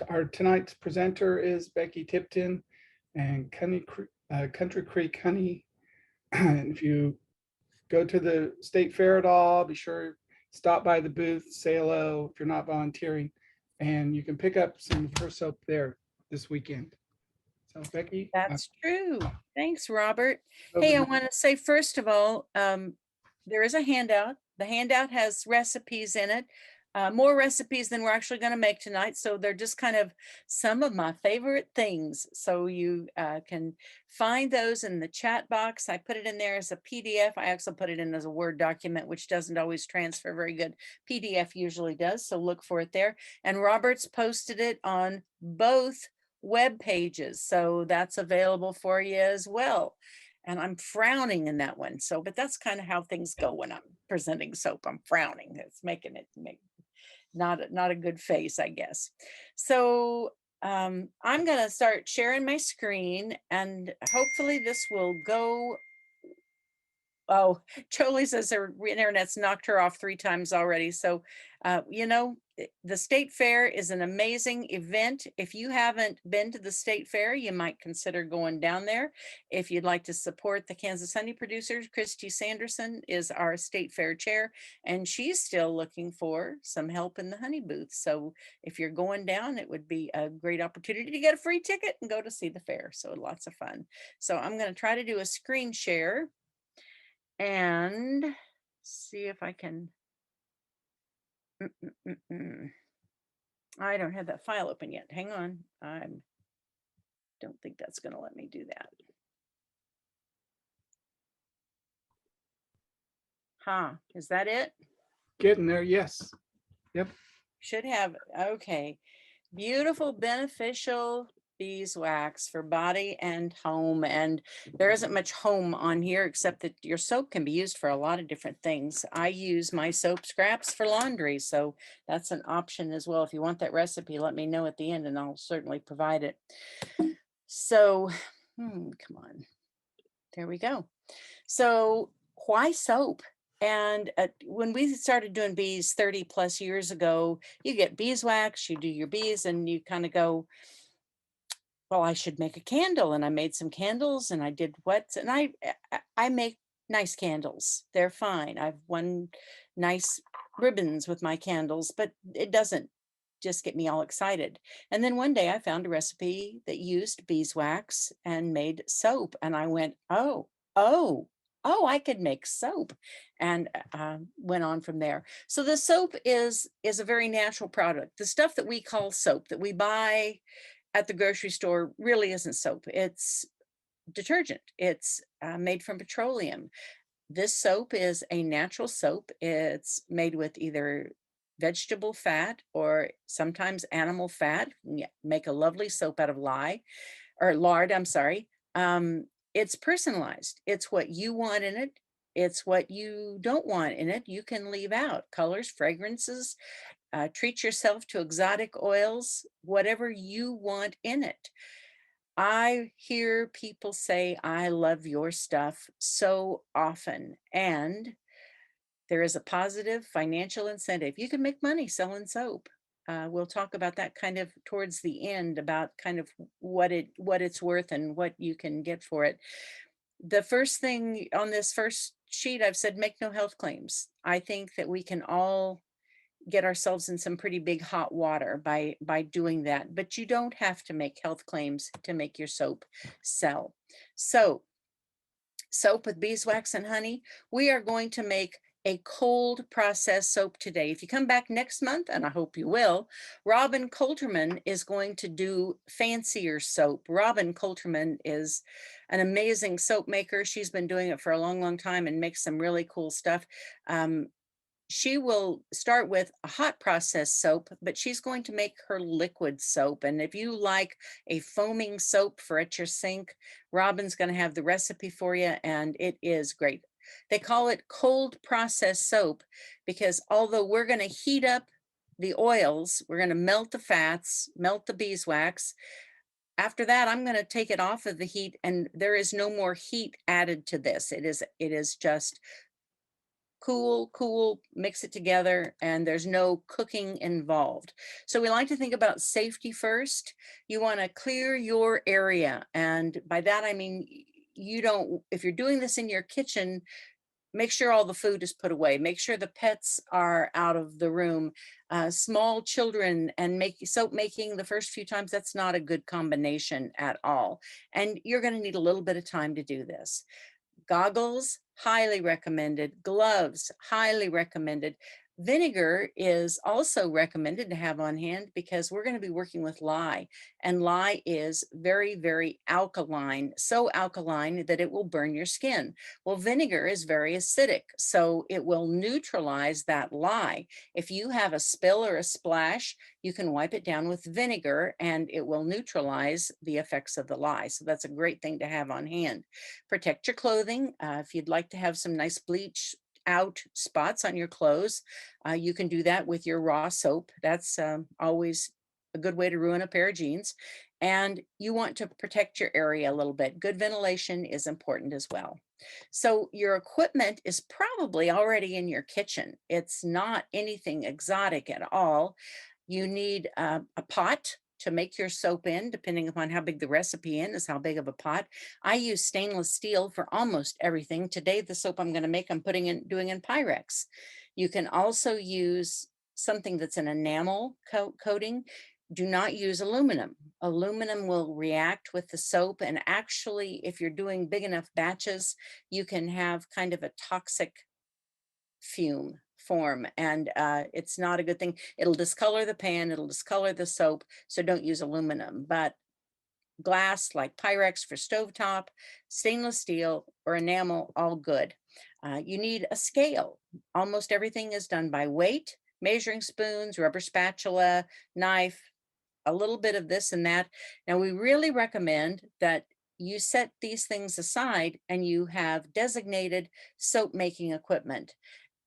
Our tonight's presenter is Becky Tipton and Country Creek Honey. And if you go to the state fair at all, be sure stop by the booth, say hello if you're not volunteering, and you can pick up some of her soap there this weekend. So Becky, That's true. Thanks, Robert. over Hey, I to want to say, first of all, there is a handout. The handout has recipes in it, more recipes than we're actually going to make tonight. So they're just kind of some of my favorite things. So you can find those in the chat box. I put it in there as a PDF. I also put it in as a Word document, which doesn't always transfer very good. PDF usually does. So look for it there. And Robert's posted it on both web pages, so that's available for you as well. And I'm frowning in that one, so but that's kind of how things go when I'm presenting soap. I'm frowning. It's making it make not a good face, I guess. So I'm gonna start sharing my screen, and hopefully this will go. Oh, Jolie says her internet's knocked her off 3 times already. So, the state fair is an amazing event. If you haven't been to the state fair, you might consider going down there. If you'd like to support the Kansas honey producers, Christy Sanderson is our state fair chair, and she's still looking for some help in the honey booth. So if you're going down, it would be a great opportunity to get a free ticket and go to see the fair. So lots of fun. So I'm going to try to do a screen share and see if I can. I don't have that file open yet. Hang on. I don't think that's going to let me do that. Huh? Is that it? getting there. Yes. Yep. Should have. Okay. Beautiful, beneficial beeswax for body and home. And there isn't much home on here except that your soap can be used for a lot of different things. I use my soap scraps for laundry, so that's an option as well. If you want that recipe, let me know at the end and I'll certainly provide it. So, come on. There we go. So why soap? And when we started doing bees 30 plus years ago, you get beeswax, you do your bees, and you kind of go, well, I should make a candle. And I made some candles and I did what? And I make nice candles. They're fine. I've won nice ribbons with my candles, but it doesn't just get me all excited. And then one day I found a recipe that used beeswax and made soap. And I went, oh, I could make soap, and went on from there. So the soap is a very natural product. The stuff that we call soap that we buy at the grocery store really isn't soap. It's detergent. It's made from petroleum. This soap is a natural soap. It's made with either vegetable fat or sometimes animal fat. Make a lovely soap out of lard, I'm sorry. It's personalized. It's what you want in it. It's what you don't want in it. You can leave out colors, fragrances, treat yourself to exotic oils, whatever you want in it. I hear people say, I love your stuff so often. And there is a positive financial incentive. You can make money selling soap. We'll talk about that kind of towards the end about kind of what it's worth and what you can get for it. The first thing on this first sheet, I've said, make no health claims. I think that we can all get ourselves in some pretty big hot water by doing that, but you don't have to make health claims to make your soap sell. So soap with beeswax and honey, we are going to make a cold process soap today. If you come back next month, and I hope you will, Robin Coulterman is going to do fancier soap. Robin Coulterman is an amazing soap maker. She's been doing it for a long, long time and makes some really cool stuff. She will start with a hot process soap, but she's going to make her liquid soap. And if you like a foaming soap for at your sink, Robin's going to have the recipe for you, and it is great. They call it cold process soap because although we're going to heat up the oils, we're going to melt the fats, melt the beeswax. After that, I'm going to take it off of the heat, and there is no more heat added to this. It is just cool, mix it together, and there's no cooking involved. So we like to think about safety first. You want to clear your area. And by that, I mean, you don't, if you're doing this in your kitchen, make sure all the food is put away. Make sure the pets are out of the room. Small children and soap making the first few times, that's not a good combination at all. And you're going to need a little bit of time to do this. Goggles, highly recommended. Gloves, highly recommended. Vinegar is also recommended to have on hand because we're going to be working with lye, and lye is very alkaline, so alkaline that it will burn your skin. Well, vinegar is very acidic, so it will neutralize that lye. If you have a spill or a splash, you can wipe it down with vinegar and it will neutralize the effects of the lye. So that's a great thing to have on hand. Protect your clothing. If you'd like to have some nice bleach out spots on your clothes, you can do that with your raw soap. That's always a good way to ruin a pair of jeans. And you want to protect your area a little bit. Good ventilation is important as well. So your equipment is probably already in your kitchen. It's not anything exotic at all. You need a pot to make your soap in, depending upon how big the recipe is how big of a pot. I use stainless steel for almost everything. Today, the soap I'm going to make, I'm doing in Pyrex. You can also use something that's an enamel coating. Do not use aluminum. Aluminum will react with the soap. And actually, if you're doing big enough batches, you can have kind of a toxic fume form, and it's not a good thing. It'll discolor the pan, it'll discolor the soap, so don't use aluminum. But glass like Pyrex for stovetop, stainless steel or enamel, all good. You need a scale. Almost everything is done by weight, measuring spoons, rubber spatula, knife, a little bit of this and that. Now, we really recommend that you set these things aside and you have designated soap making equipment.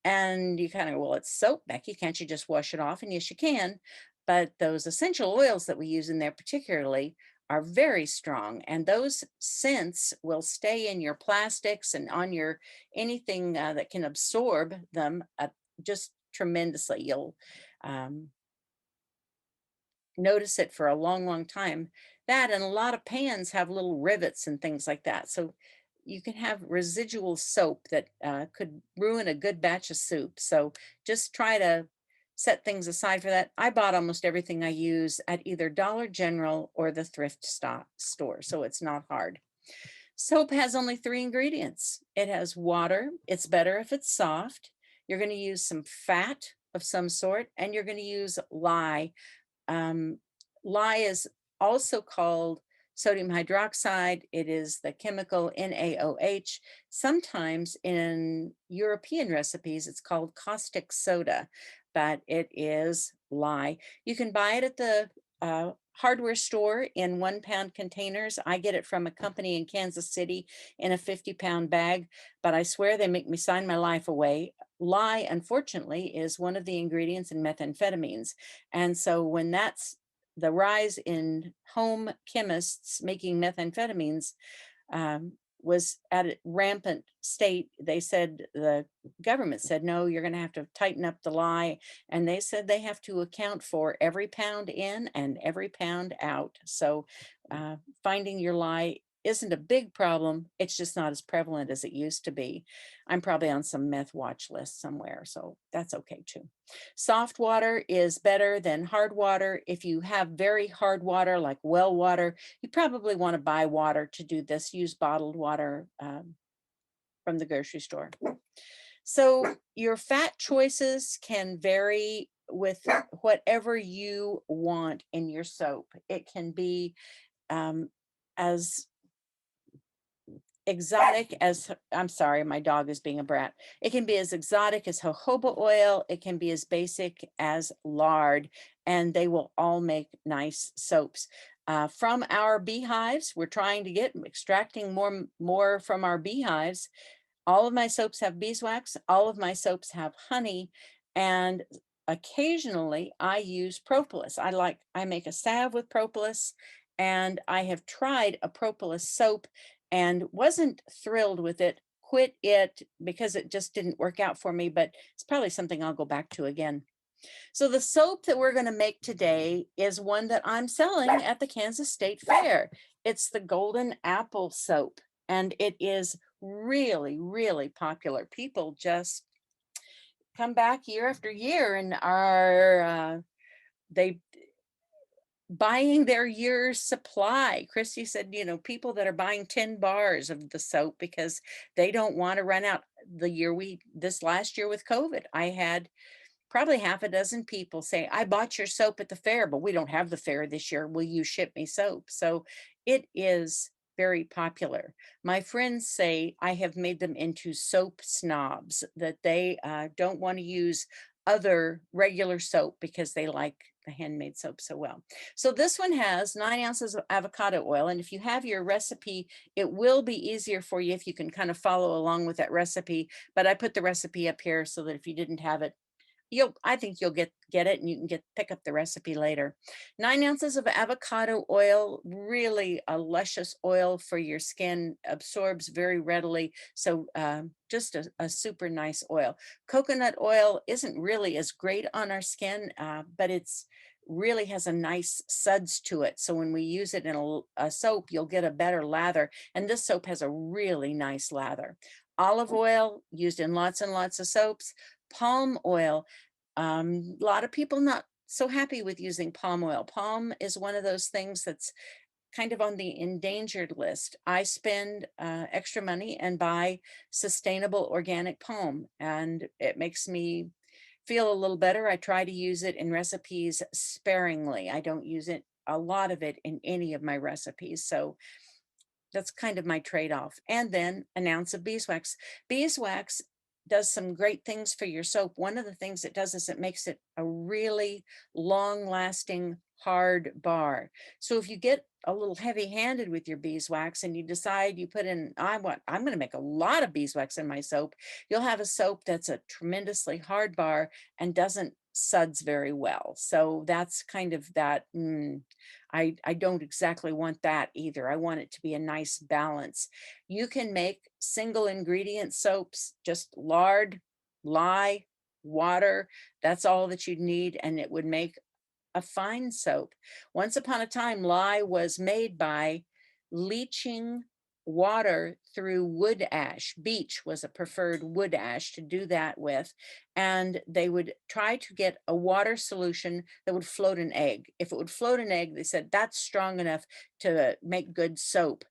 And you kind of, well, it's soap, Becky. Can't you just wash it off? And yes, you can. But those essential oils that we use in there, particularly, are very strong. And those scents will stay in your plastics and on your anything that can absorb them just tremendously. You'll um, notice it for a long time. That and a lot of pans have little rivets and things like that. So you can have residual soap that could ruin a good batch of soup. So just try to set things aside for that. I bought almost everything I use at either Dollar General or the thrift store, so it's not hard. Soap has only 3 ingredients. It has water. It's better if it's soft. You're going to use some fat of some sort, and you're going to use lye. um, Lye is also called sodium hydroxide. It is the chemical NaOH. Sometimes in European recipes, it's called caustic soda, but it is lye. You can buy it at the hardware store in 1 pound containers. I get it from a company in Kansas City in a 50-pound bag, but I swear they make me sign my life away. Lye, unfortunately, is one of the ingredients in methamphetamines. And so when that's the rise in home chemists making methamphetamines was at a rampant state, they said, the government said, no, you're going to have to tighten up the lye. And they said they have to account for every pound in and every pound out. So finding your lye isn't a big problem. It's just not as prevalent as it used to be. I'm probably on some meth watch list somewhere, so that's okay too. Soft water is better than hard water. If you have very hard water, like well water, you probably want to buy water to do this. Use bottled water from the grocery store. So your fat choices can vary with whatever you want in your soap. It can be as exotic as, I'm sorry, my dog is being a brat. It can be as exotic as jojoba oil. It can be as basic as lard, and they will all make nice soaps. From our beehives, we're trying to get extracting more from our beehives. All of my soaps have beeswax. All of my soaps have honey, and occasionally I use propolis. I make a salve with propolis, and I have tried a propolis soap and wasn't thrilled with it quit it because it just didn't work out for me, but it's probably something I'll go back to again. So the soap that we're going to make today is one that I'm selling at the Kansas State Fair. It's the Golden Apple soap, and it is really, really popular. People just come back year after year and are they buying their year's supply. Christy said, people that are buying 10 bars of the soap because they don't want to run out. This last year with COVID, I had probably half a dozen people say, I bought your soap at the fair, but we don't have the fair this year. Will you ship me soap? So it is very popular. My friends say I have made them into soap snobs, that they don't want to use other regular soap because they like the handmade soap so well. So this one has 9 ounces of avocado oil. And if you have your recipe, it will be easier for you if you can kind of follow along with that recipe. But I put the recipe up here so that if you didn't have it, I think you'll get it, and you can pick up the recipe later. 9 ounces of avocado oil, really a luscious oil for your skin, absorbs very readily. So just a super nice oil. Coconut oil isn't really as great on our skin, but it's really has a nice suds to it. So when we use it in a soap, you'll get a better lather. And this soap has a really nice lather. Olive oil used in lots and lots of soaps. Palm oil. A lot of people not so happy with using palm oil. Palm is one of those things that's kind of on the endangered list. I spend extra money and buy sustainable organic palm, and it makes me feel a little better. I try to use it in recipes sparingly. I don't use a lot of it in any of my recipes. So that's kind of my trade-off. And then an ounce of beeswax. Beeswax does some great things for your soap. One of the things it does is it makes it a really long-lasting hard bar. So if you get a little heavy-handed with your beeswax and you decide you put in, I'm going to make a lot of beeswax in my soap, you'll have a soap that's a tremendously hard bar and doesn't suds very well. So that's kind of that. I don't exactly want that either. I want it to be a nice balance. You can make single ingredient soaps, just lard, lye, water. That's all that you'd need, and it would make a fine soap. Once upon a time, lye was made by leaching water through wood ash. Beech was a preferred wood ash to do that with. And they would try to get a water solution that would float an egg. If it would float an egg, they said that's strong enough to make good soap.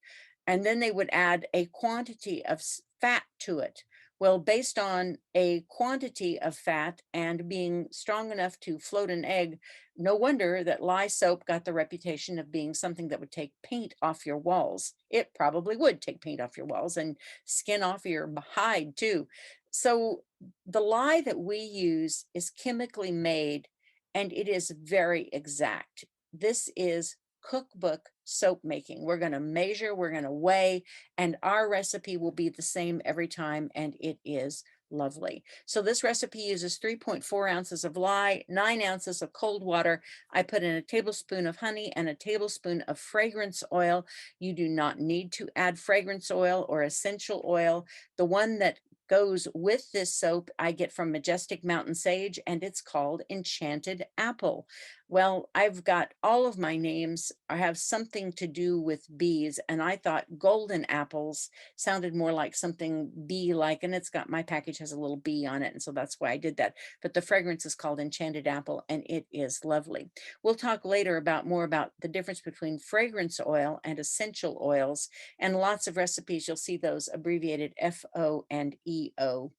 And then they would add a quantity of fat to it. Well, based on a quantity of fat and being strong enough to float an egg, no wonder that lye soap got the reputation of being something that would take paint off your walls. It probably would take paint off your walls and skin off your hide too. So the lye that we use is chemically made, and it is very exact. This is cookbook soap making. We're going to measure, we're going to weigh, and our recipe will be the same every time, and it is lovely. So this recipe uses 3.4 ounces of lye, 9 ounces of cold water. I put in a tablespoon of honey and a tablespoon of fragrance oil. You do not need to add fragrance oil or essential oil. The one that goes with this soap I get from Majestic Mountain Sage, and it's called Enchanted Apple. Well, I've got all of my names. I have something to do with bees, and I thought golden apples sounded more like something bee-like, and my package has a little bee on it, and so that's why I did that. But the fragrance is called Enchanted Apple, and it is lovely. We'll talk later more about the difference between fragrance oil and essential oils, and lots of recipes. You'll see those abbreviated FO and EO.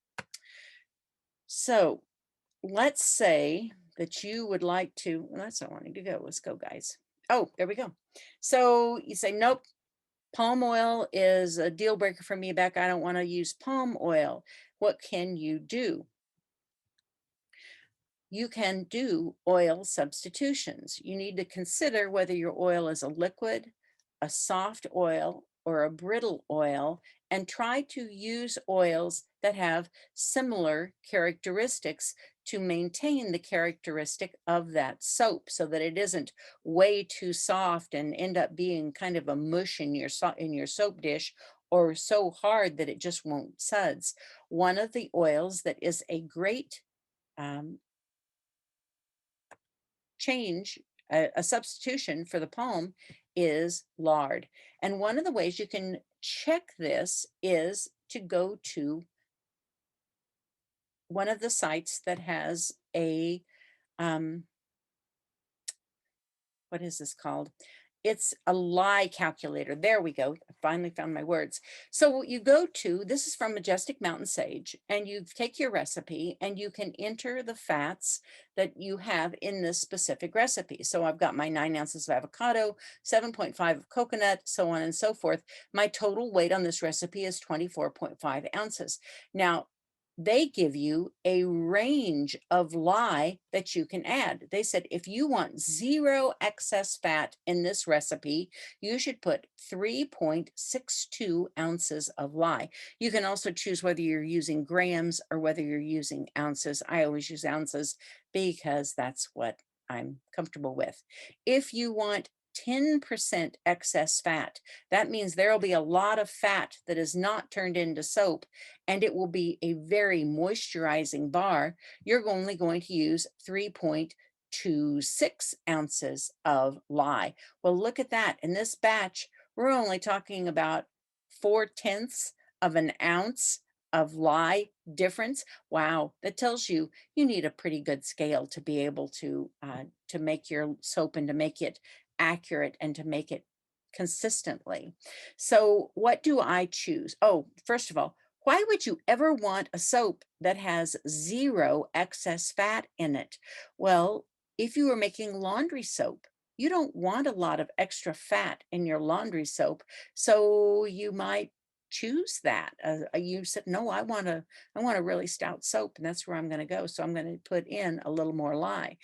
So let's say that you would like to, well, that's not wanting to go. Let's go, guys. Oh, there we go. So you say, nope, palm oil is a deal breaker for me, Beck. I don't want to use palm oil. What can you do? You can do oil substitutions. You need to consider whether your oil is a liquid, a soft oil, or a brittle oil, and try to use oils that have similar characteristics to maintain the characteristic of that soap so that it isn't way too soft and end up being kind of a mush in your soap dish, or so hard that it just won't suds. One of the oils that is a great um, change, a substitution for the palm is lard. And one of the ways you can check this is to go to one of the sites that has a, um, what is this called? It's a lye calculator. There we go. I finally found my words. So you go to, this is from Majestic Mountain Sage, and you take your recipe and you can enter the fats that you have in this specific recipe. So I've got my 9 ounces of avocado, 7.5 of coconut, so on and so forth. My total weight on this recipe is 24.5 ounces. Now, they give you a range of lye that you can add. They said if you want 0 excess fat in this recipe, you should put 3.62 ounces of lye. You can also choose whether you're using grams or whether you're using ounces. I always use ounces because that's what I'm comfortable with. If you want 10% excess fat, that means there will be a lot of fat that is not turned into soap, and it will be a very moisturizing bar. You're only going to use 3.26 ounces of lye. Well, look at that. In this batch, we're only talking about 4/10 of an ounce of lye difference. Wow, that tells you you need a pretty good scale to be able to make your soap and to make it accurate and to make it consistently. So what do I choose? Oh, first of all, why would you ever want a soap that has 0 excess fat in it? Well, if you were making laundry soap, you don't want a lot of extra fat in your laundry soap, so you might choose that. You said, no, I want a really stout soap, and that's where I'm going to go. So I'm going to put in a little more lye.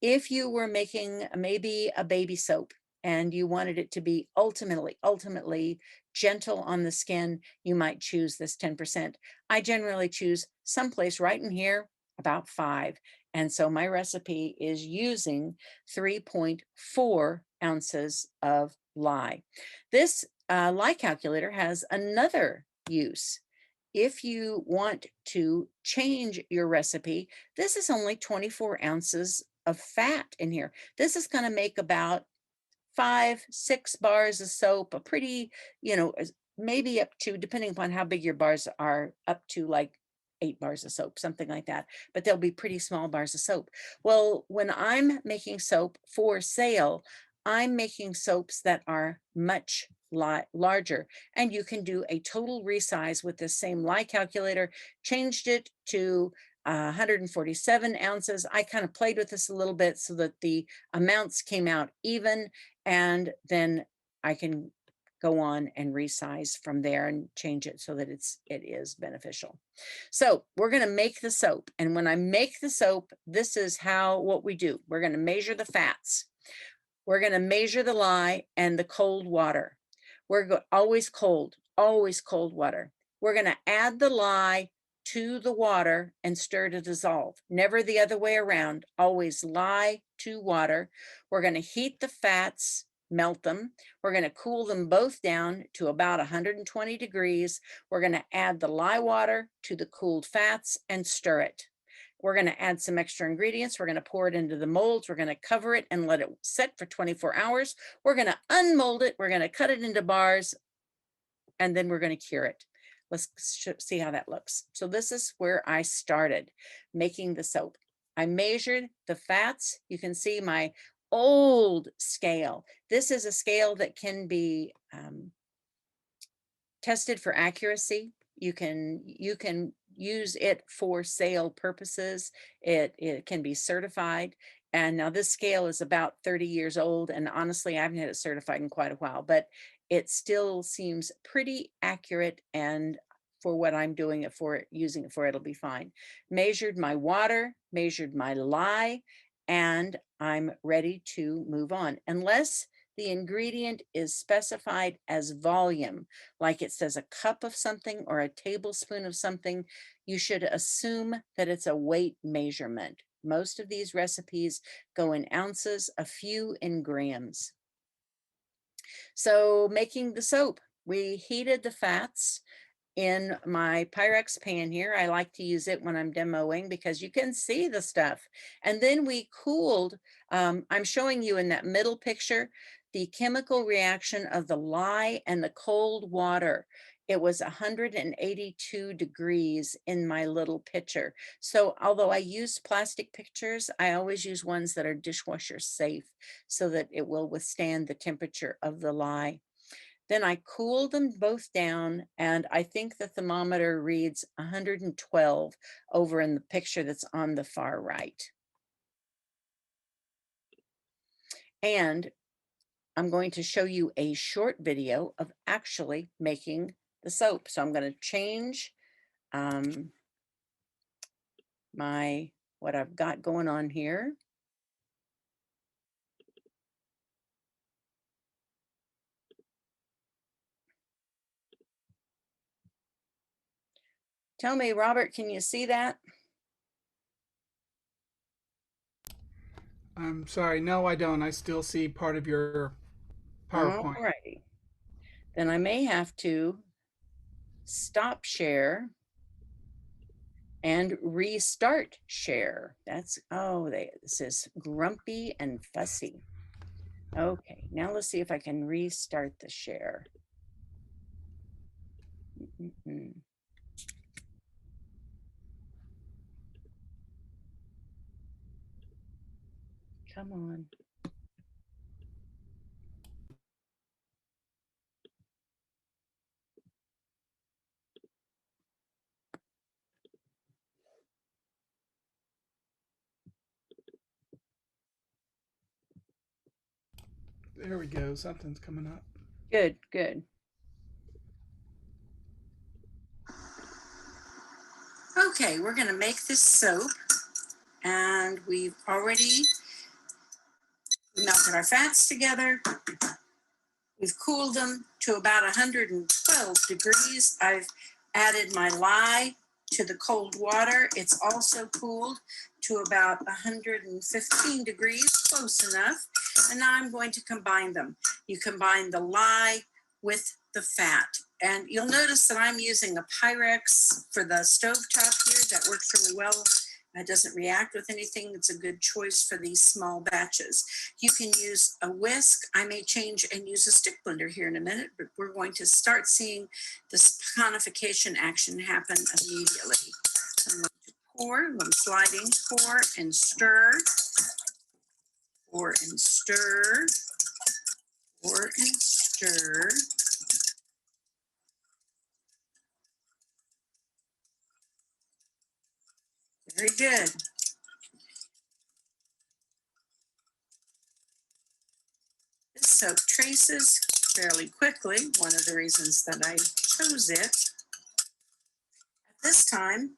If you were making maybe a baby soap and you wanted it to be ultimately gentle on the skin, you might choose this 10%. I generally choose someplace right in here, about 5. And so my recipe is using 3.4 ounces of lye. This lye calculator has another use. If you want to change your recipe, this is only 24 ounces of fat in here. This is going to make about 5, 6 bars of soap, a pretty, maybe up to, depending upon how big your bars are, up to like 8 bars of soap, something like that. But they'll be pretty small bars of soap. Well, when I'm making soap for sale, I'm making soaps that are much larger, and you can do a total resize with the same lye calculator. Changed it to 147 ounces. I kind of played with this a little bit so that the amounts came out even, and then I can go on and resize from there and change it so that it is beneficial. So we're going to make the soap, and when I make the soap, this is what we do. We're going to measure the fats. We're going to measure the lye and the cold water. Always cold water. We're going to add the lye to the water and stir to dissolve. Never the other way around. Always lye to water. We're going to heat the fats, melt them. We're going to cool them both down to about 120 degrees. We're going to add the lye water to the cooled fats and stir it. We're going to add some extra ingredients. We're going to pour it into the molds. We're going to cover it and let it set for 24 hours. We're going to unmold it. We're going to cut it into bars, and then we're going to cure it. Let's see how that looks. So this is where I started making the soap. I measured the fats. You can see my old scale. This is a scale that can be tested for accuracy. You can use it for sale purposes. It can be certified. And now this scale is about 30 years old. And honestly, I haven't had it certified in quite a while, but it still seems pretty accurate. And for what I'm doing it for, using it for, it'll be fine. Measured my water, measured my lye, and I'm ready to move on. Unless the ingredient is specified as volume, like it says a cup of something or a tablespoon of something, you should assume that it's a weight measurement. Most of these recipes go in ounces, a few in grams. So making the soap, we heated the fats in my Pyrex pan here. I like to use it when I'm demoing because you can see the stuff. And then we cooled, I'm showing you in that middle picture, the chemical reaction of the lye and the cold water. It was 182 degrees in my little pitcher. So although I use plastic pitchers, I always use ones that are dishwasher safe so that it will withstand the temperature of the lye. Then I cooled them both down, and I think the thermometer reads 112 over in the picture that's on the far right. And I'm going to show you a short video of actually making the soap. So I'm going to change what I've got going on here. Tell me, Robert, can you see that? I'm sorry. No, I don't. I still see part of your PowerPoint. All righty. Then I may have to stop share and restart share. That's, oh, this is grumpy and fussy. Okay, now let's see if I can restart the share. Come on. There we go. Something's coming up. Good, good. Okay, we're going to make this soap, and we've already melted our fats together. We've cooled them to about 112 degrees. I've added my lye to the cold water. It's also cooled to about 115 degrees, close enough. And now I'm going to combine them. You combine the lye with the fat. And you'll notice that I'm using a Pyrex for the stovetop here. That works really well. It doesn't react with anything. It's a good choice for these small batches. You can use a whisk. I may change and use a stick blender here in a minute, but we're going to start seeing this conification action happen immediately. I'm going to pour, I'm sliding, pour and stir, pour and stir, pour and stir. Very good. This soap traces fairly quickly, one of the reasons that I chose it. At this time,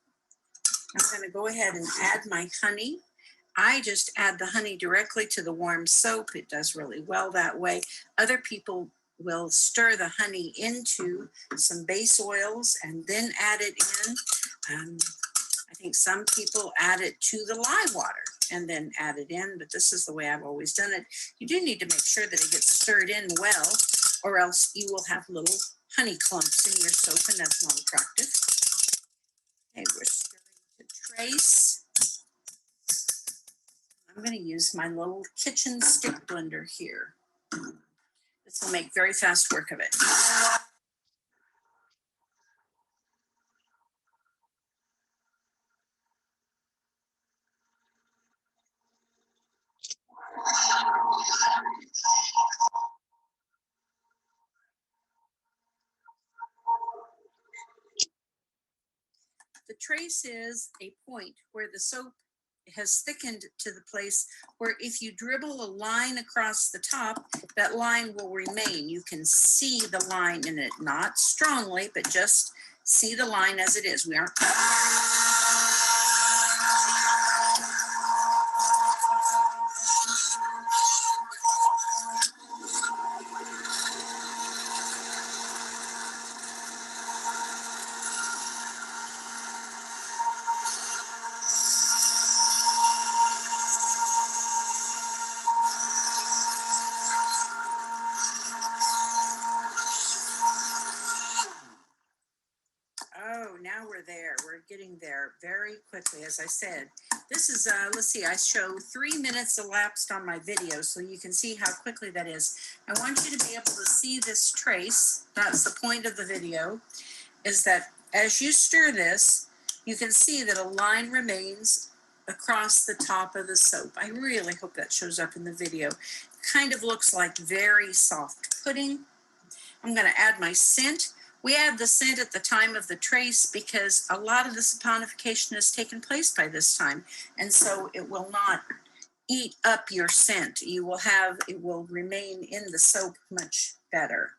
I'm going to go ahead and add my honey. I just add the honey directly to the warm soap. It does really well that way. Other people will stir the honey into some base oils and then add it in. I think some people add it to the lye water and then add it in, but this is the way I've always done it. You do need to make sure that it gets stirred in well, or else you will have little honey clumps in your soap, and that's not attractive. Okay, we're stirring to trace. I'm going to use my little kitchen stick blender here. This will make very fast work of it. The trace is a point where the soap has thickened to the place where if you dribble a line across the top, that line will remain. You can see the line in it, not strongly, but just see the line as it is. We aren't. very quickly. As I said, this is, let's see, I show 3 minutes elapsed on my video, so you can see how quickly that is. I want you to be able to see this trace. That's the point of the video, is that as you stir this, you can see that a line remains across the top of the soap. I really hope that shows up in the video. Kind of looks like very soft pudding. I'm going to add my scent. We add the scent at the time of the trace because a lot of the saponification has taken place by this time. And so it will not eat up your scent. It will remain in the soap much better.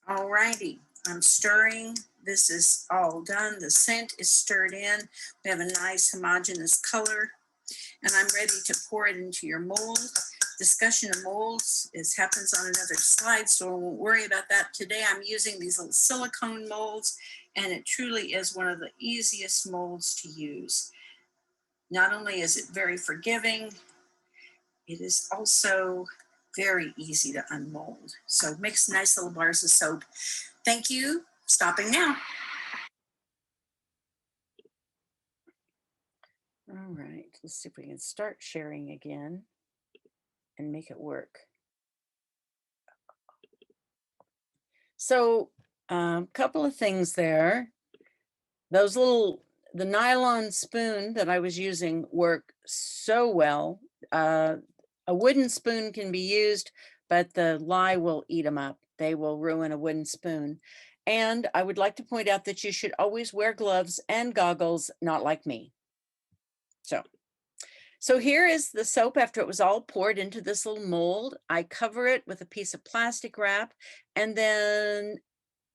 All righty, I'm stirring. This is all done. The scent is stirred in. We have a nice homogeneous color, and I'm ready to pour it into your mold. Discussion of molds happens on another slide, so we won't worry about that. Today I'm using these little silicone molds, and it truly is one of the easiest molds to use. Not only is it very forgiving, it is also very easy to unmold. So mix nice little bars of soap. Thank you. Stopping now. All right, let's see if we can start sharing again and make it work. So couple of things there. The nylon spoon that I was using work so well. A wooden spoon can be used, but the lye will eat them up. They will ruin a wooden spoon. And I would like to point out that you should always wear gloves and goggles, not like me. So here is the soap after it was all poured into this little mold. I cover it with a piece of plastic wrap, and then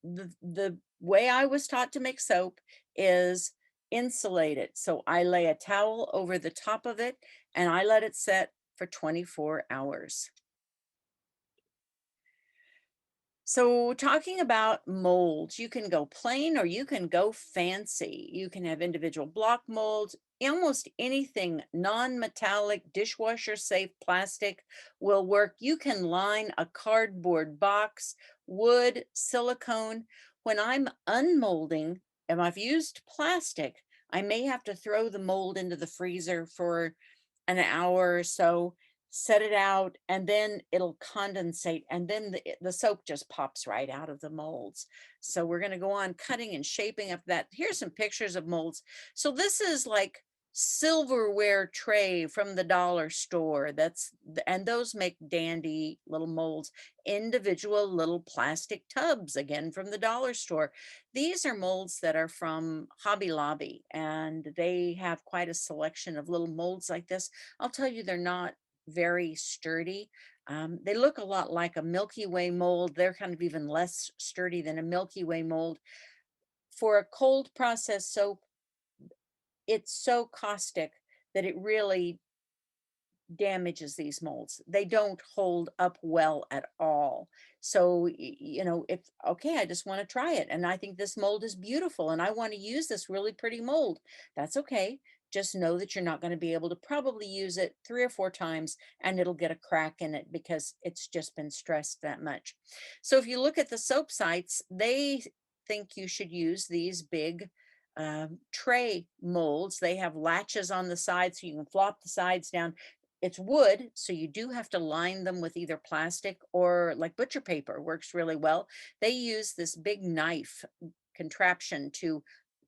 the way I was taught to make soap is insulate it. So I lay a towel over the top of it and I let it set for 24 hours. So talking about molds, you can go plain or you can go fancy. You can have individual block molds. Almost anything non-metallic, dishwasher safe plastic will work. You can line a cardboard box, wood, silicone. When I'm unmolding, if I've used plastic, I may have to throw the mold into the freezer for an hour or so, set it out, and then it'll condensate, and then the soap just pops right out of the molds. So we're going to go on cutting and shaping up that. Here's some pictures of molds. So this is like silverware tray from the dollar store. And those make dandy little molds. Individual little plastic tubs, again from the dollar store. These are molds that are from Hobby Lobby, and they have quite a selection of little molds like this. I'll tell you, they're not very sturdy. They look a lot like a Milky Way mold. They're kind of even less sturdy than a Milky Way mold. For a cold processed soap, it's so caustic that it really damages these molds. They don't hold up well at all. So, if, okay, I just want to try it. And I think this mold is beautiful and I want to use this really pretty mold. That's okay. Just know that you're not going to be able to probably use it 3 or 4 times and it'll get a crack in it because it's just been stressed that much. So if you look at the soap sites, they think you should use these big tray molds. They have latches on the sides so you can flop the sides down. It's wood, so you do have to line them with either plastic or like butcher paper works really well. They use this big knife contraption to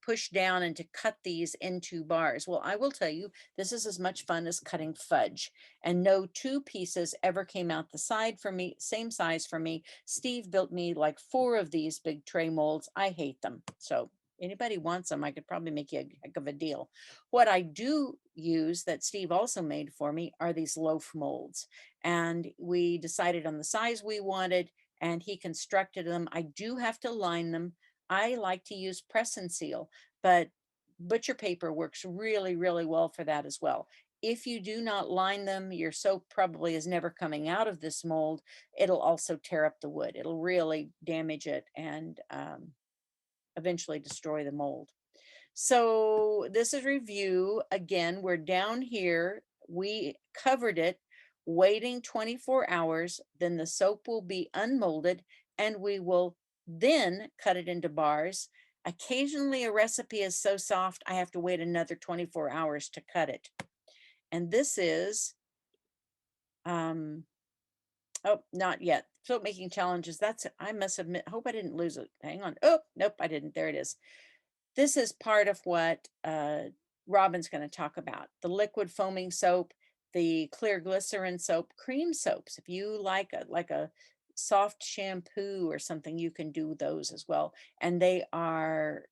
push down and to cut these into bars. Well, I will tell you, this is as much fun as cutting fudge, and no 2 pieces ever came out the side for me, same size for me. Steve built me like 4 of these big tray molds. I hate them. So anybody wants them, I could probably make you a heck of a deal. What I do use that Steve also made for me are these loaf molds. And we decided on the size we wanted and he constructed them. I do have to line them. I like to use press and seal, but butcher paper works really, really well for that as well. If you do not line them, your soap probably is never coming out of this mold. It'll also tear up the wood. It'll really damage it and eventually destroy the mold. So this is review. Again, we're down here. We covered it, waiting 24 hours. Then the soap will be unmolded and we will then cut it into bars. Occasionally, a recipe is so soft, I have to wait another 24 hours to cut it. And this is, um, oh, not yet. Soap making challenges. That's, I must admit, hope I didn't lose it. Hang on. Oh, nope, I didn't. There it is. This is part of what Robin's going to talk about. The liquid foaming soap, the clear glycerin soap, cream soaps. If you like a soft shampoo or something, you can do those as well. And they are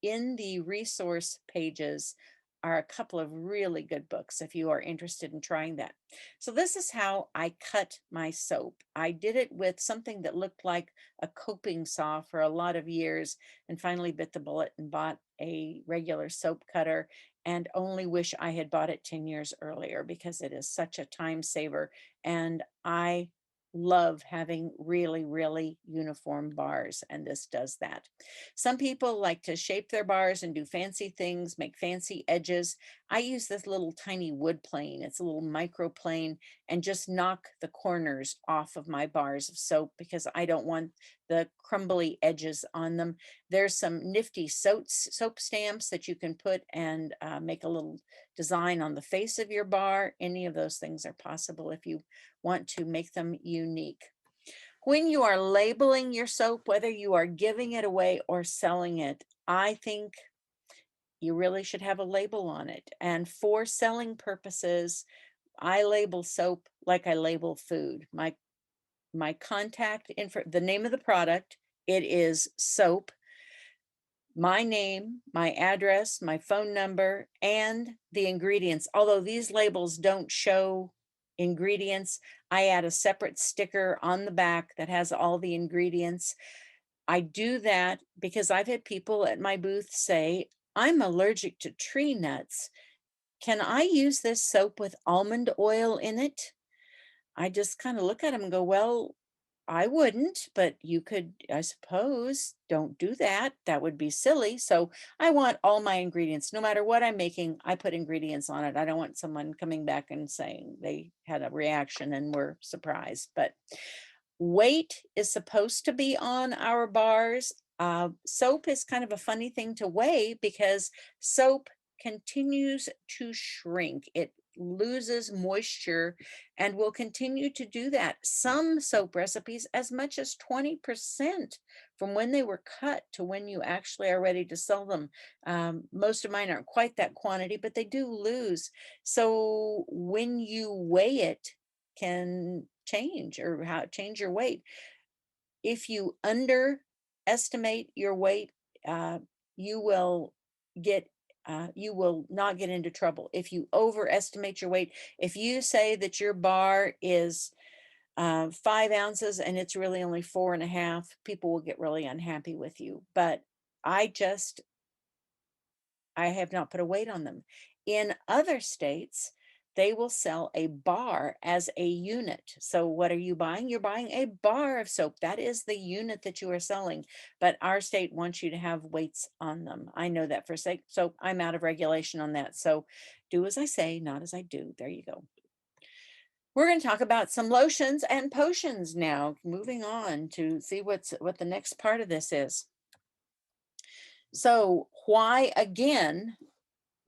in the resource pages are a couple of really good books if you are interested in trying that. So this is how I cut my soap. I did it with something that looked like a coping saw for a lot of years, and finally bit the bullet and bought a regular soap cutter, and only wish I had bought it 10 years earlier because it is such a time saver. And I love having really, really uniform bars, and this does that. Some people like to shape their bars and do fancy things, make fancy edges. I use this little tiny wood plane. It's a little micro plane, and just knock the corners off of my bars of soap because I don't want the crumbly edges on them. There's some nifty soap stamps that you can put and make a little design on the face of your bar. Any of those things are possible if you want to make them unique. When you are labeling your soap, whether you are giving it away or selling it, I think you really should have a label on it. And for selling purposes, I label soap like I label food. My contact info, the name of the product, it is soap, my name, my address, my phone number, and the ingredients. Although these labels don't show ingredients, I add a separate sticker on the back that has all the ingredients. I do that because I've had people at my booth say, I'm allergic to tree nuts. Can I use this soap with almond oil in it? I just kind of look at them and go, well, I wouldn't, but you could, I suppose. Don't do that. That would be silly. So I want all my ingredients, no matter what I'm making, I put ingredients on it. I don't want someone coming back and saying they had a reaction and were surprised. But weight is supposed to be on our bars. Soap is kind of a funny thing to weigh because soap continues to shrink. It loses moisture and will continue to do that. Some soap recipes, as much as 20% from when they were cut to when you actually are ready to sell them. Most of mine aren't quite that quantity, but they do lose. So when you weigh it, can change or how change your weight. If you underestimate your weight, uh, you will get you will not get into trouble. If you overestimate your weight, if you say that your bar is 5 ounces and it's really only 4.5, people will get really unhappy with you. But I just I have not put a weight on them. In other states, they will sell a bar as a unit. So what are you buying? You're buying a bar of soap. That is the unit that you are selling. But our state wants you to have weights on them. I know that for a sake. So I'm out of regulation on that. So do as I say, not as I do. There you go. We're going to talk about some lotions and potions now. Moving on to see what the next part of this is. So why again?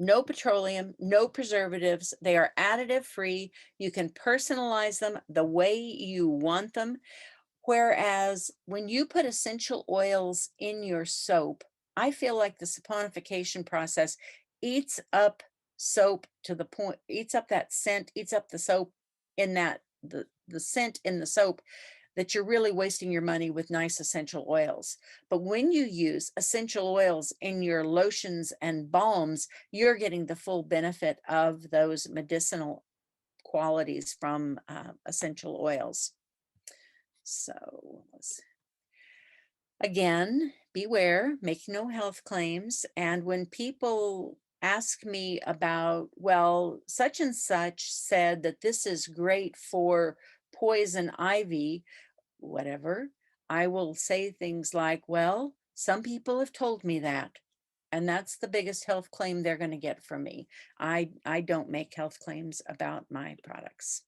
No petroleum, no preservatives. They are additive free. You can personalize them the way you want them. Whereas when you put essential oils in your soap, I feel like the saponification process eats up soap to the point, eats up that scent, eats up the soap in that the scent in the soap, that you're really wasting your money with nice essential oils. But when you use essential oils in your lotions and balms, you're getting the full benefit of those medicinal qualities from essential oils. So again, beware, make no health claims. And when people ask me about, well, such and such said that this is great for poison ivy, whatever, I will say things like, well, some people have told me that. And that's the biggest health claim they're going to get from me. I don't make health claims about my products.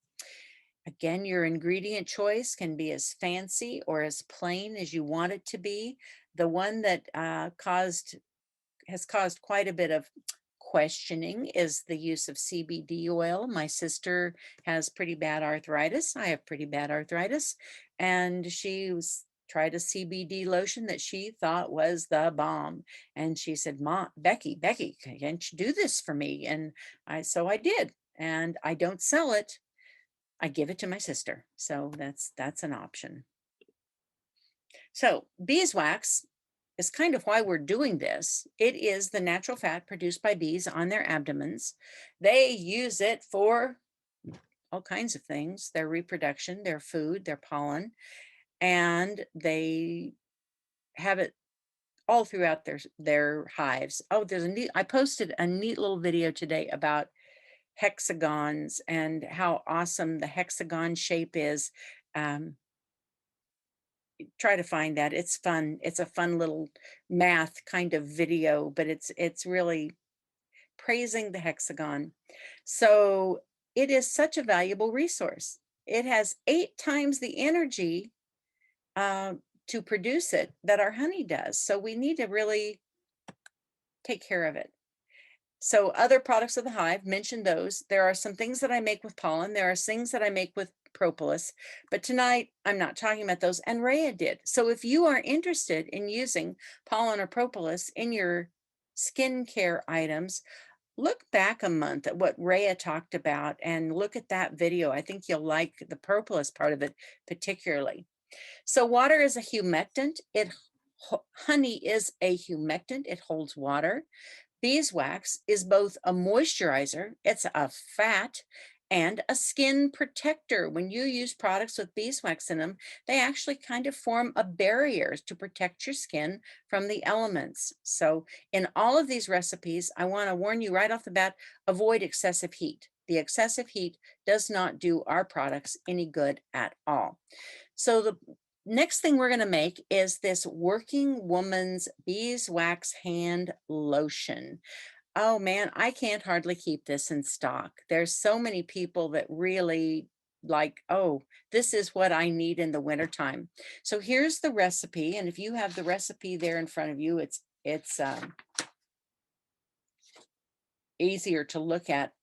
Again, your ingredient choice can be as fancy or as plain as you want it to be. The one that has caused quite a bit of questioning is the use of CBD oil. My sister has pretty bad arthritis. I have pretty bad arthritis. And tried a CBD lotion that she thought was the bomb. And she said, "Mom, Becky, can't you do this for me?" And so I did. And I don't sell it. I give it to my sister. So that's an option. So beeswax is kind of why we're doing this. It is the natural fat produced by bees on their abdomens. They use it for all kinds of things, their reproduction, their food, their pollen, and they have it all throughout their hives. Oh, I posted a neat little video today about hexagons and how awesome the hexagon shape is. Um, Try to find that. It's fun. It's a fun little math kind of video, but it's really praising the hexagon. So it is such a valuable resource. It has 8 times the energy uh, to produce it that our honey does. So we need to really take care of it. So other products of the hive, mentioned those. There are some things that I make with pollen. There are things that I make with propolis, but tonight I'm not talking about those, and Rhea did. So if you are interested in using pollen or propolis in your skincare items, look back a month at what Rhea talked about and look at that video. I think you'll like the propolis part of it particularly. So water is a humectant. Honey is a humectant. It holds water. Beeswax is both a moisturizer, it's a fat, and a skin protector. When you use products with beeswax in them, they actually kind of form a barrier to protect your skin from the elements. So in all of these recipes, I want to warn you right off the bat, avoid excessive heat. The excessive heat does not do our products any good at all. So the next thing we're going to make is this Working Woman's Beeswax Hand Lotion. Oh man, I can't hardly keep this in stock. There's so many people that really like, oh, this is what I need in the wintertime. So here's the recipe. And if you have the recipe there in front of you, it's easier to look at.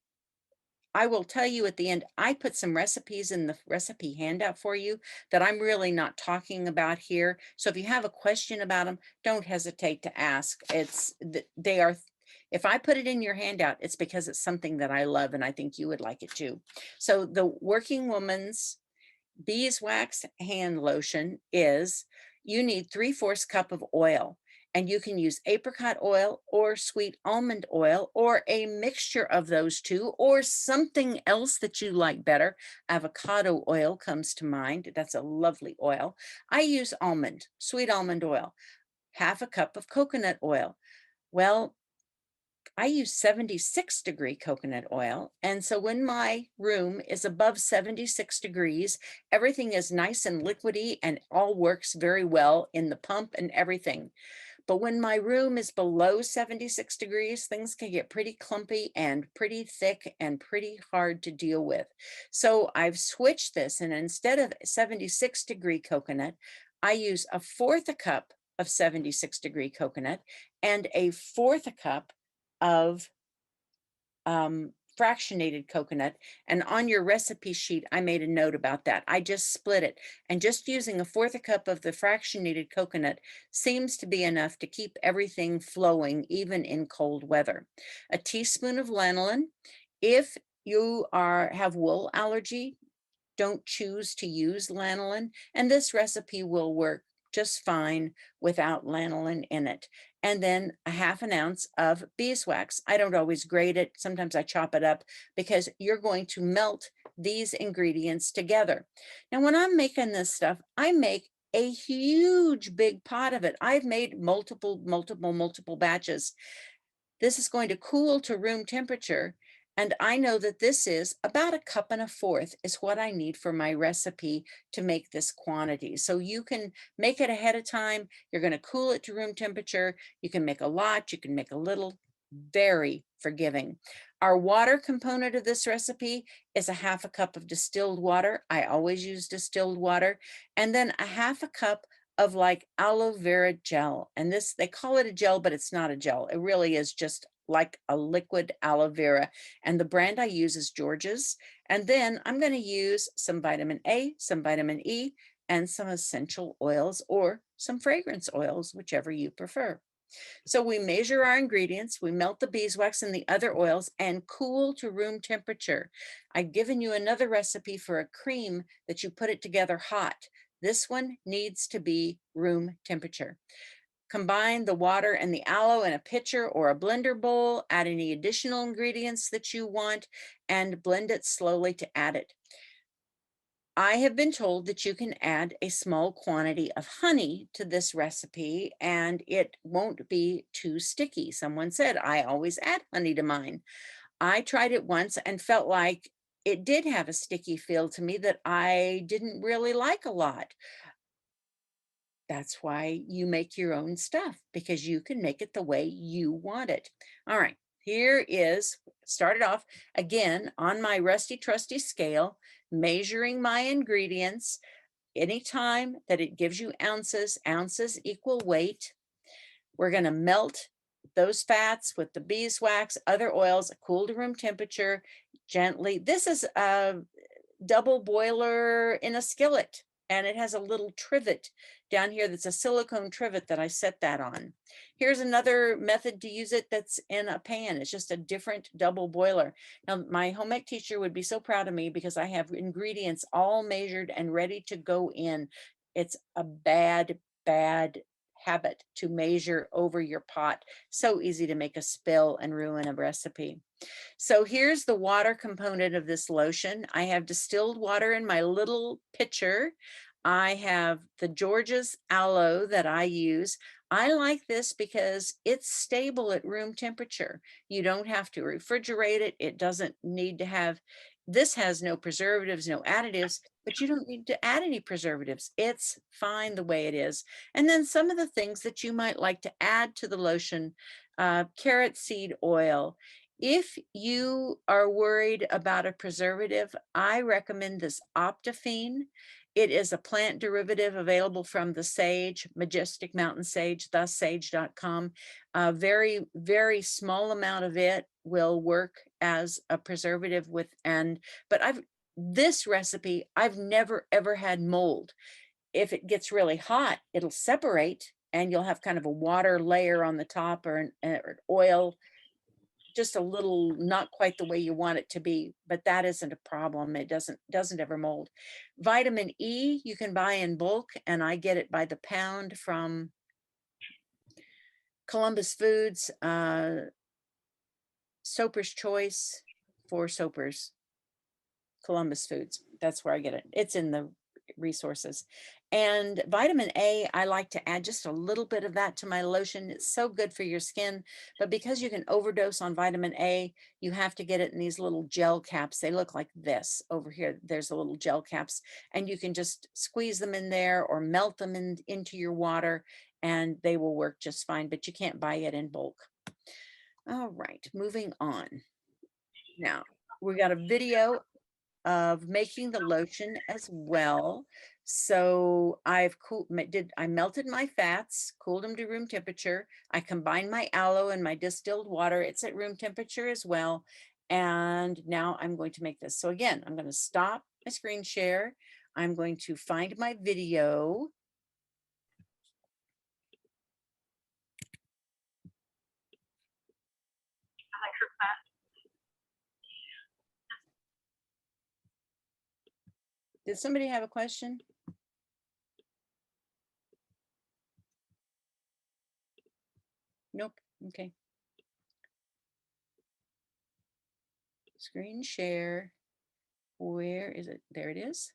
I will tell you at the end, I put some recipes in the recipe handout for you that I'm really not talking about here. So if you have a question about them, don't hesitate to ask. They are, if I put it in your handout, it's because it's something that I love and I think you would like it too. So the Working Woman's Beeswax hand lotion is, you need 3/4 cup of oil, and you can use apricot oil or sweet almond oil or a mixture of those two or something else that you like better. Avocado oil comes to mind. That's a lovely oil. I use sweet almond oil, 1/2 cup of coconut oil. Well, I use 76-degree coconut oil. And so when my room is above 76 degrees, everything is nice and liquidy and all works very well in the pump and everything. But when my room is below 76 degrees, things can get pretty clumpy and pretty thick and pretty hard to deal with. So I've switched this, and instead of 76-degree coconut, I use 1/4 a cup of 76-degree coconut and 1/4 a cup of fractionated coconut. And on your recipe sheet, I made a note about that. I just split it, and just using 1/4 a cup of the fractionated coconut seems to be enough to keep everything flowing, even in cold weather. A teaspoon of lanolin. If you have wool allergy, don't choose to use lanolin, and this recipe will work just fine without lanolin in it. And then 1/2 ounce of beeswax. I don't always grate it. Sometimes I chop it up because you're going to melt these ingredients together. Now, when I'm making this stuff, I make a huge big pot of it. I've made multiple batches. This is going to cool to room temperature. And I know that this is about 1.25 cups is what I need for my recipe to make this quantity. So you can make it ahead of time. You're going to cool it to room temperature. You can make a lot, you can make a little. very forgiving. Our water component of this recipe is a 1/2 cup of distilled water. I always use distilled water. And then a 1/2 cup of like aloe vera gel. And this, they call it a gel, but it's not a gel. It really is just like a liquid aloe vera. And the brand I use is George's. And then I'm going to use some vitamin A, some vitamin E, and some essential oils or some fragrance oils, whichever you prefer. So we measure our ingredients, we melt the beeswax and the other oils and cool to room temperature. I've given you another recipe for a cream that you put it together hot. This one needs to be room temperature. Combine the water and the aloe in a pitcher or a blender bowl, add any additional ingredients that you want, and blend it slowly to add it. I have been told that you can add a small quantity of honey to this recipe and it won't be too sticky. Someone said, I always add honey to mine. I tried it once and felt like it did have a sticky feel to me that I didn't really like a lot. That's why you make your own stuff, because you can make it the way you want it. All right, here is, started off again on my rusty trusty scale, measuring my ingredients. Anytime that it gives you ounces, ounces equal weight. We're going to melt those fats with the beeswax, other oils, cool to room temperature gently. This is a double boiler in a skillet, and it has a little trivet down here that's a silicone trivet that I set that on. Here's another method to use it that's in a pan. It's just a different double boiler. Now, my home ec teacher would be so proud of me because I have ingredients all measured and ready to go in. It's a bad habit to measure over your pot. So easy to make a spill and ruin a recipe. So here's the water component of this lotion. I have distilled water in my little pitcher. I have the George's aloe that I use. I like this because it's stable at room temperature. You don't have to refrigerate it. It doesn't need to have, this has no preservatives, no additives, but you don't need to add any preservatives. It's fine the way it is. And then some of the things that you might like to add to the lotion, carrot seed oil. If you are worried about a preservative, I recommend this Optifine. It is a plant derivative available from the sage, Majestic Mountain Sage, thusage.com. A very, very small amount of it will work as a preservative but this recipe, I've never ever had mold. If it gets really hot, it'll separate and you'll have kind of a water layer on the top or an oil, just a little not quite the way you want it to be, but that isn't a problem. It doesn't ever mold. Vitamin E you can buy in bulk, and I get it by the pound from Columbus Foods, Soaper's Choice for Soapers, Columbus Foods. That's where I get it. It's in the resources. And vitamin A, I like to add just a little bit of that to my lotion. It's so good for your skin, but because you can overdose on vitamin A, you have to get it in these little gel caps. They look like this over here. There's the little gel caps, and you can just squeeze them in there or melt them into your water, and they will work just fine, but you can't buy it in bulk. All right, moving on. Now, we got a video of making the lotion as well. So I melted my fats, cooled them to room temperature. I combined my aloe and my distilled water. It's at room temperature as well. And now I'm going to make this. So again, I'm going to stop my screen share. I'm going to find my video. Did somebody have a question? Nope. Okay. Screen share. Where is it? There it is.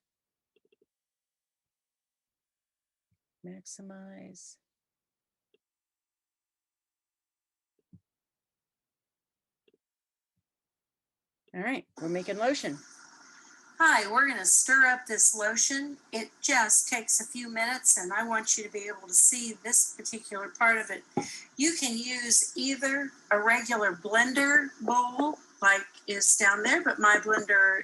Maximize. All right, we're making lotion. Hi, we're going to stir up this lotion. It just takes a few minutes, and I want you to be able to see this particular part of it. You can use either a regular blender bowl, like is down there, but my blender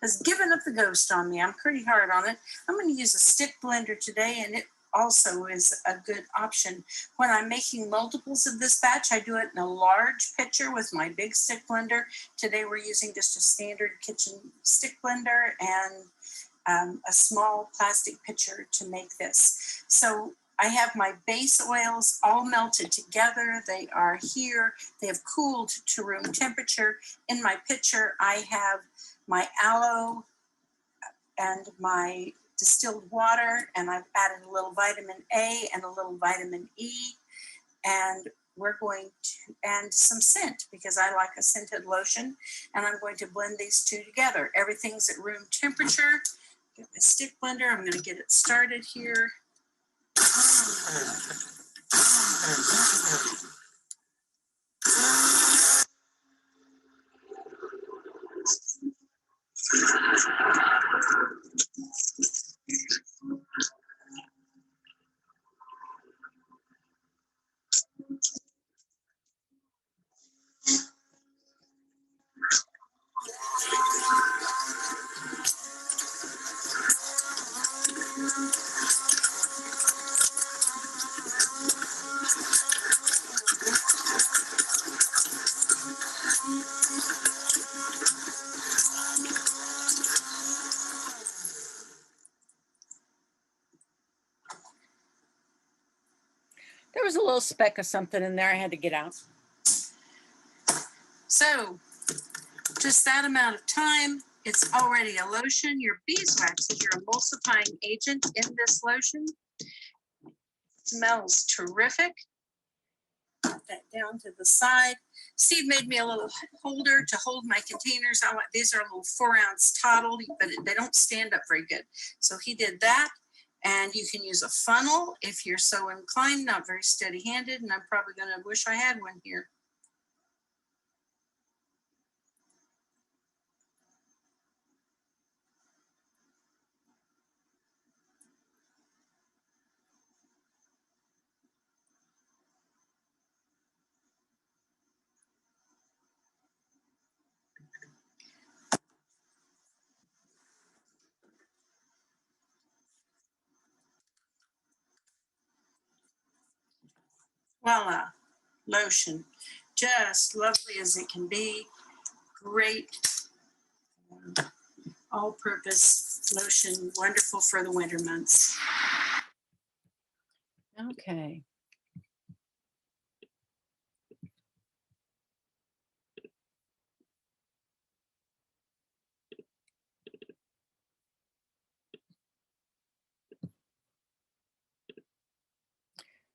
has given up the ghost on me. I'm pretty hard on it. I'm going to use a stick blender today, and it also is a good option. When I'm making multiples of this batch, I do it in a large pitcher with my big stick blender. Today we're using just a standard kitchen stick blender and a small plastic pitcher to make this. So I have my base oils all melted together. They are here. They have cooled to room temperature. In my pitcher, I have my aloe and my distilled water, and I've added a little vitamin A and a little vitamin E, and we're going to and some scent because I like a scented lotion, and I'm going to blend these two together. Everything's at room temperature. Get my stick blender. I'm going to get it started here. There was a little speck of something in there I had to get out. So just that amount of time, it's already a lotion. Your beeswax is your emulsifying agent in this lotion. Smells terrific. Put that down to the side. Steve made me a little holder to hold my containers. These are a little 4-ounce Toddle, but they don't stand up very good. So he did that. And you can use a funnel if you're so inclined, not very steady handed. And I'm probably going to wish I had one here. Voila, lotion. Just lovely as it can be. Great all-purpose lotion, wonderful for the winter months. Okay.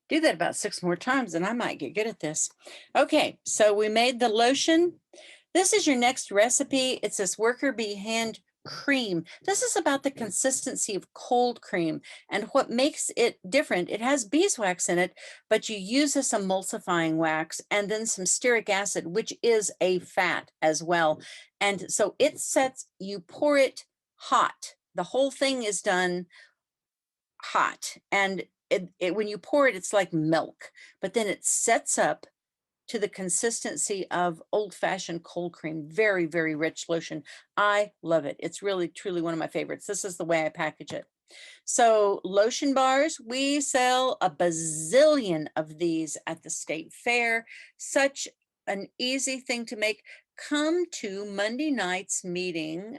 Do that about 6 more times and I might get good at this. Okay, so we made the lotion. This is your next recipe. It's this worker bee hand cream. This is about the consistency of cold cream and what makes it different. It has beeswax in it, but you use this emulsifying wax and then some stearic acid, which is a fat as well. And so you pour it hot. The whole thing is done hot, and when you pour it, it's like milk, but then it sets up to the consistency of old-fashioned cold cream. Very, very rich lotion. I love it. It's really, truly one of my favorites. This is the way I package it. So lotion bars, we sell a bazillion of these at the state fair. Such an easy thing to make. Come to Monday night's meeting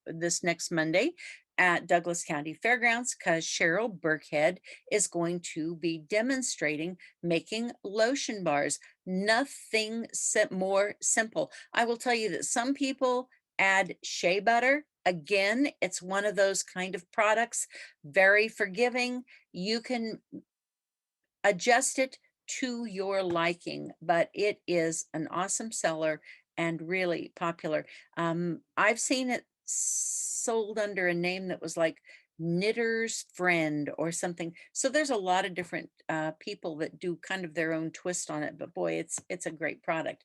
this next Monday at Douglas County Fairgrounds because Cheryl Burkhead is going to be demonstrating making lotion bars. Nothing more simple. I will tell you that some people add shea butter. Again, it's one of those kind of products, very forgiving. You can adjust it to your liking, but it is an awesome seller and really popular. I've seen it sold under a name that was like Knitter's Friend or something. So there's a lot of different people that do kind of their own twist on it, but boy, it's a great product.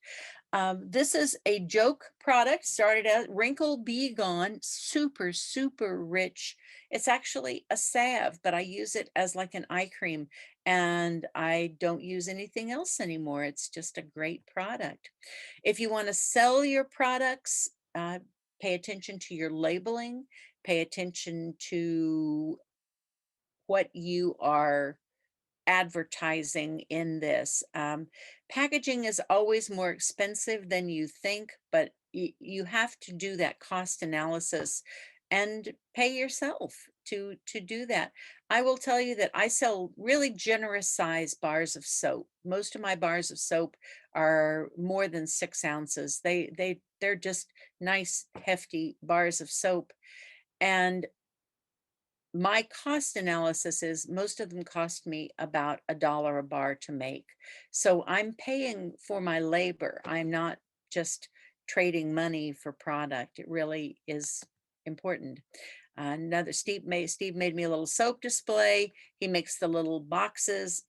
This is a joke product, started out Wrinkle Be Gone, super, super rich. It's actually a salve, but I use it as like an eye cream, and I don't use anything else anymore. It's just a great product. If you want to sell your products, pay attention to your labeling, pay attention to what you are advertising in this. Packaging is always more expensive than you think, but you have to do that cost analysis and pay yourself to do that. I will tell you that I sell really generous size bars of soap. Most of my bars of soap are more than 6 ounces. They're just nice hefty bars of soap, and my cost analysis is most of them cost me about $1 a bar to make. So I'm paying for my labor. I'm not just trading money for product. It really is important. Another Steve made me a little soap display. He makes the little boxes,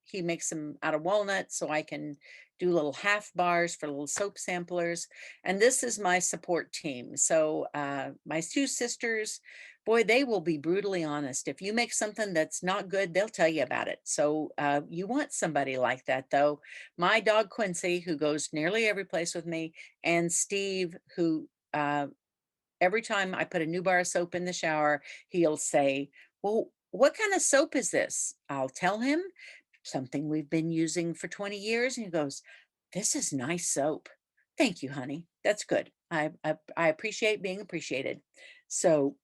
he makes them out of walnut so I can do little half bars for little soap samplers. And this is my support team. So my two sisters, boy, they will be brutally honest. If you make something that's not good, they'll tell you about it. So you want somebody like that, though. My dog Quincy, who goes nearly every place with me, and Steve, who every time I put a new bar of soap in the shower, he'll say, well, what kind of soap is this? I'll tell him something we've been using for 20 years. And he goes, this is nice soap. Thank you, honey. That's good. I appreciate being appreciated. So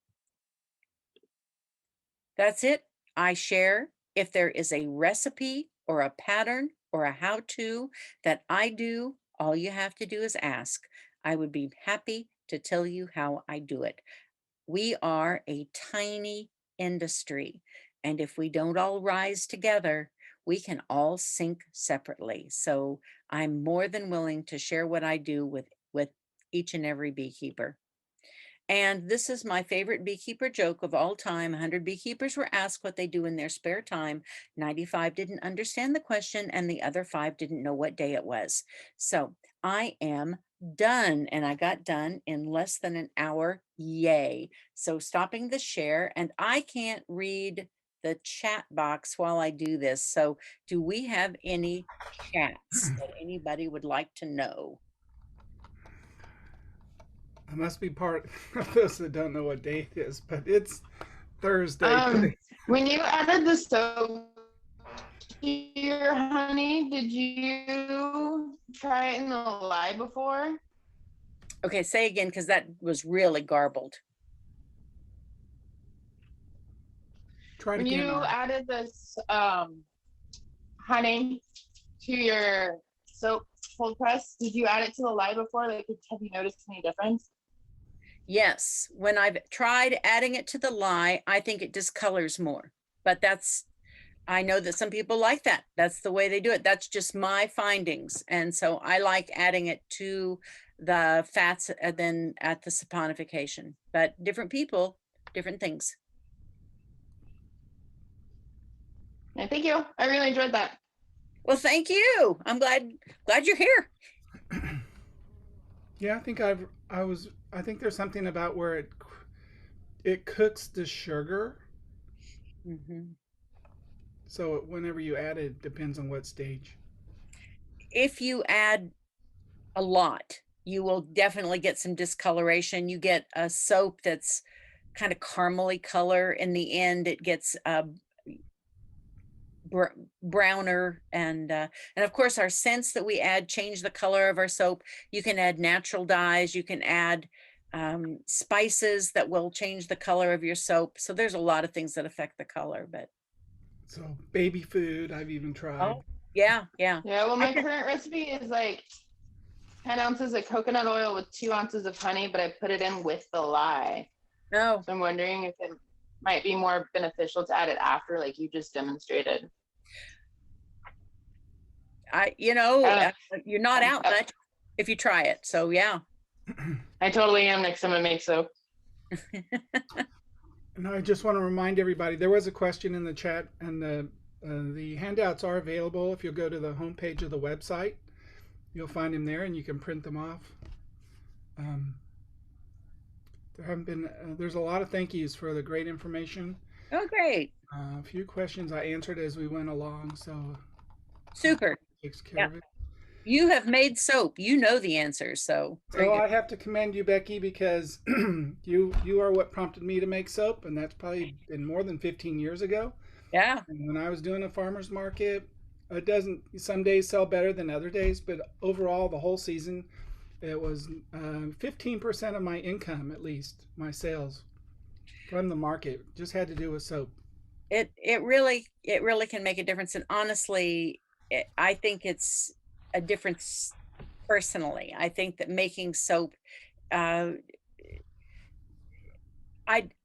that's it. I share. If there is a recipe or a pattern or a how-to that I do, all you have to do is ask. I would be happy to tell you how I do it. We are a tiny industry, and if we don't all rise together, we can all sink separately. So I'm more than willing to share what I do with each and every beekeeper. And this is my favorite beekeeper joke of all time. 100 beekeepers were asked what they do in their spare time. 95 didn't understand the question, and the other 5 didn't know what day it was. So I am done, and I got done in less than an hour. Yay. So stopping the share, and I can't read the chat box while I do this. So do we have any chats that anybody would like to know? I must be part of those that don't know what day it is, but it's Thursday Um, today. when you added the soap to your honey, did you try it in the lye before? Okay, say again, because that was really garbled. Try it When again. you added this honey to your soap cold press, did you add it to the lye before? Like, have you noticed any difference? Yes, when I've tried adding it to the lye, I think it discolors more. But I know that some people like that. That's the way they do it. That's just my findings. And so I like adding it to the fats and then at the saponification. But different people, different things. Yeah, thank you. I really enjoyed that. Well, thank you. I'm glad you're here. Yeah, I think there's something about where it cooks the sugar. Mhm. So whenever you add it, depends on what stage. If you add a lot, you will definitely get some discoloration. You get a soap that's kind of caramely color. In the end, it gets browner, and of course our scents that we add change the color of our soap. You can add natural dyes, you can add spices that will change the color of your soap. So there's a lot of things that affect the color. But So baby food, I've even tried. oh yeah, yeah. Yeah, well, my current recipe is like 10 ounces of coconut oil with 2 ounces of honey, but I put it in with the lye. No, So I'm wondering if it might be more beneficial to add it after, like you just demonstrated. you're not out much if you try it. So yeah. I totally am next time I make soap. And I just want to remind everybody, there was a question in the chat, and the handouts are available. If you'll go to the homepage of the website, you'll find them there, and you can print them off. There haven't been. There's a lot of thank yous for the great information. Oh, great. A few questions I answered as we went along, so Super. takes care of it. You have made soap. You know the answers, so very So good. I have to commend you, Becky, because you are what prompted me to make soap, and that's probably been more than 15 years ago. Yeah. And when I was doing a farmer's market, it doesn't some days sell better than other days, but overall, the whole season, it was 15% of my income, at least my sales from the market, just had to do with soap. It really can make a difference. And honestly, I think it's a difference personally. I think that making soap, I'm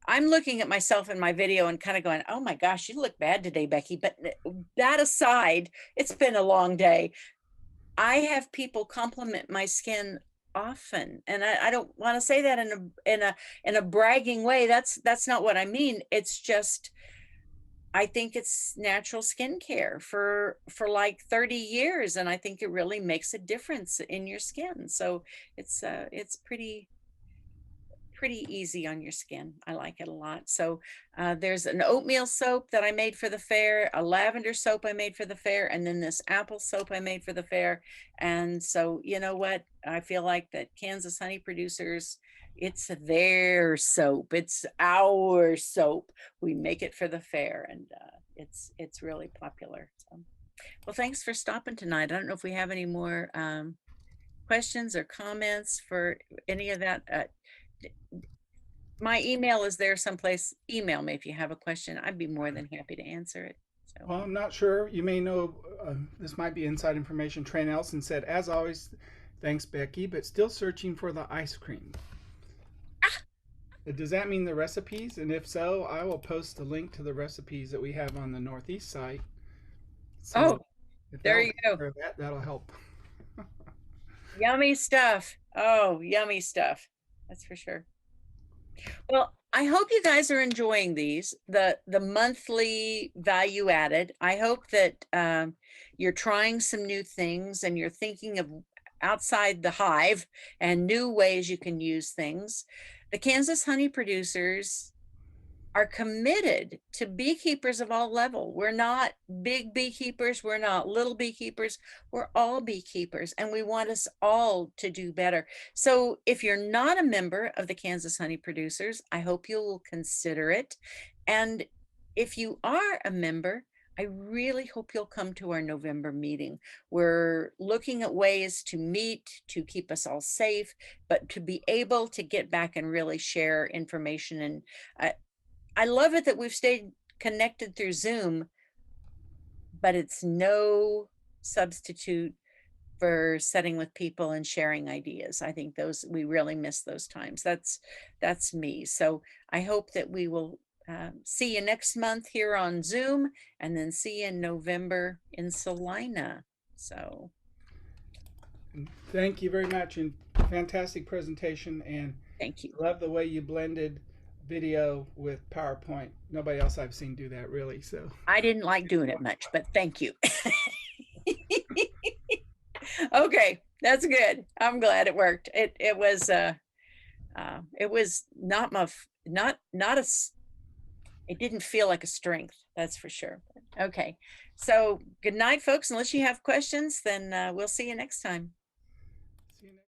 looking at myself in my video and kind of going, oh my gosh, you look bad today, Becky. But that aside, it's been a long day. I have people compliment my skin often, and I don't want to say that in a bragging way. That's not what I mean. It's just, I think it's natural skincare for like 30 years, and I think it really makes a difference in your skin. So it's pretty easy on your skin. I like it a lot. So there's an oatmeal soap that I made for the fair, a lavender soap I made for the fair, and then this apple soap I made for the fair. And so, you know what? I feel like that Kansas Honey Producers, it's their soap. It's our soap. We make it for the fair, and it's really popular. So, well, thanks for stopping tonight. I don't know if we have any more questions or comments for any of that. My email is there someplace. Email me if you have a question. I'd be more than happy to answer it. So, Well, I'm not sure. You may know this might be inside information. Trey Nelson said, as always, thanks, Becky, but still searching for the ice cream. Does that mean the recipes? And if so, I will post the link to the recipes that we have on the Northeast site. So oh, if there that'll you take go. care of that, that'll help. Yummy stuff. Oh, yummy stuff. That's for sure. Well, I hope you guys are enjoying these, the monthly value added. I hope that you're trying some new things and you're thinking of outside the hive and new ways you can use things. The Kansas Honey Producers are committed to beekeepers of all level. We're not big beekeepers. We're not little beekeepers. We're all beekeepers, and we want us all to do better. So if you're not a member of the Kansas Honey Producers, I hope you'll consider it. And if you are a member, I really hope you'll come to our November meeting. We're looking at ways to meet, to keep us all safe, but to be able to get back and really share information. And I love it that we've stayed connected through Zoom, but it's no substitute for sitting with people and sharing ideas. I think those, we really miss those times. That's me. So I hope that we will see you next month here on Zoom, and then see you in November in Salina. So Thank you very much, and fantastic presentation, and thank you. love the way you blended video with PowerPoint. Nobody else I've seen do that, really. So I didn't like doing it much, but thank you. Okay, that's good. I'm glad it worked. It was not my not a it didn't feel like a strength, that's for sure. Okay, so good night, folks. Unless you have questions, then we'll see you next time. see you next